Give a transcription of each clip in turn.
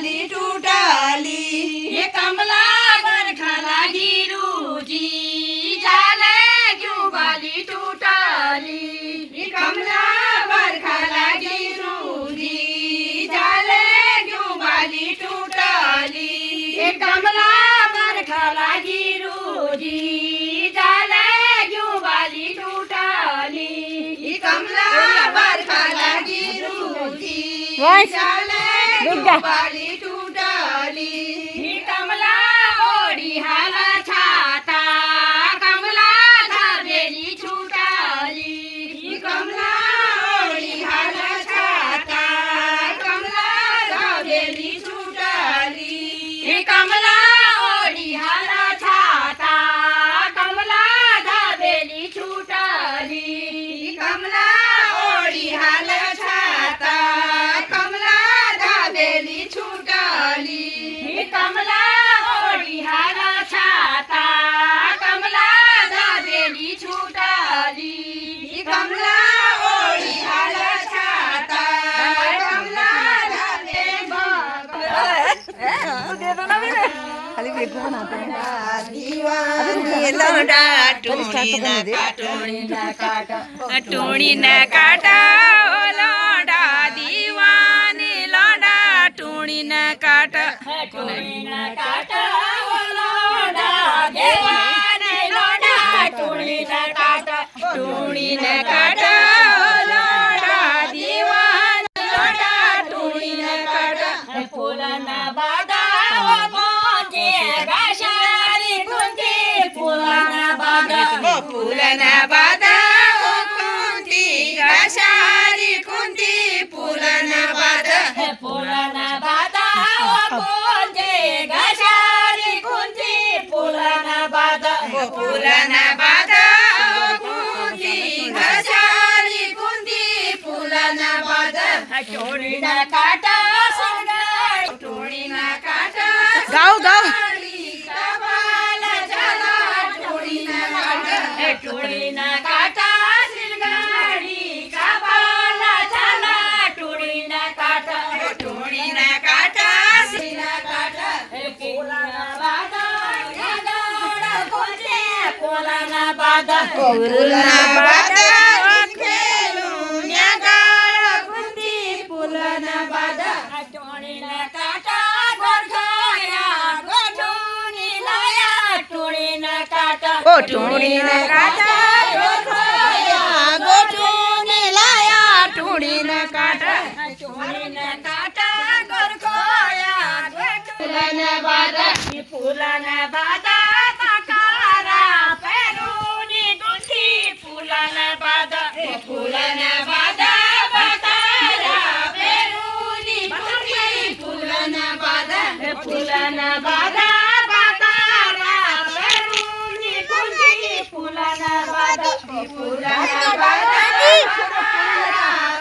बाली तुटली हे कमला बरखाला गिरुजी झाले घेऊ बाली तुटली ही कमला बरखाला गिरुजी झाले घेऊ बाली तुटली हे कमला बरखाला गिरुजी झाले घेऊ बाली तुटली ही कमला बरखाला गिरुजी झाले घेऊ बाली तुटली ही कमला ओढी हाला छाता कमला धाबेली छुटाली ही कमला ओढी हाला छाता कमला धाबेली सुटली ही कमला ओढी हाला छाता कमला धाबेली छुटाली ही कमला ओढी हाला छाता कमला धाबेली सुटली ही कमला ओढी हाला छाता कमला धाबेली छुटाली ही कमला ओढी हाला छाता कमला दीवानी लौंडा टोणी न काटा ओ लौंडा दीवानी लौंडा टोणी न काटा टोणी न काटा ओ लौंडा दीवानी लौंडा टोणी न काटा टोणी न काटा ओ लौंडा दीवानी लौंडा टोणी न काटा फुलांना बाधा ओ कोणते गाशारी कोणते फुलांना बाधा फुलना बाधा ओ कोणती गाशारी कोणती फुलना बाधा फुलांना बाधा ओ कोणते गाशारी कोणते फुलांना बाधा फुलना बाधा ओ कोणती गाशारी कोणती फुलना बाधा टोळीना काटा सगळा टोळीना काटा गाव गाव कपाला झाला टोळीना काटा टोळीना काटा शिलगाडी कापाला झाला टोळीना काटा टोळीना काटा सीना काटा फुलांना बाधा गाड कोणते फुलांना बाधा फुलना बाधा खेळून या गाळ कोणती फुलना बाधा टोळीना काटा गोरखाया गोठूनी लाया टोळीना काटा टोळीना काटा गोठया गोठून लाया टोळीना काटा टोळीना काटा गोरखाया फुलना बाधा फुलांना बाधा ताकारा पेरूनी गुंठी फुलांना बाधा फुलना बाधा बातारा पेरूनी गुंठी फुलना बाधा फुलांना बाधा बातारा पेरूनी गुंठी फुलांना बाधा फुलना बाधा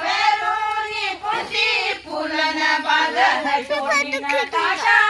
पेरूनी गुंठी फुलना बाधा टोळीना काटा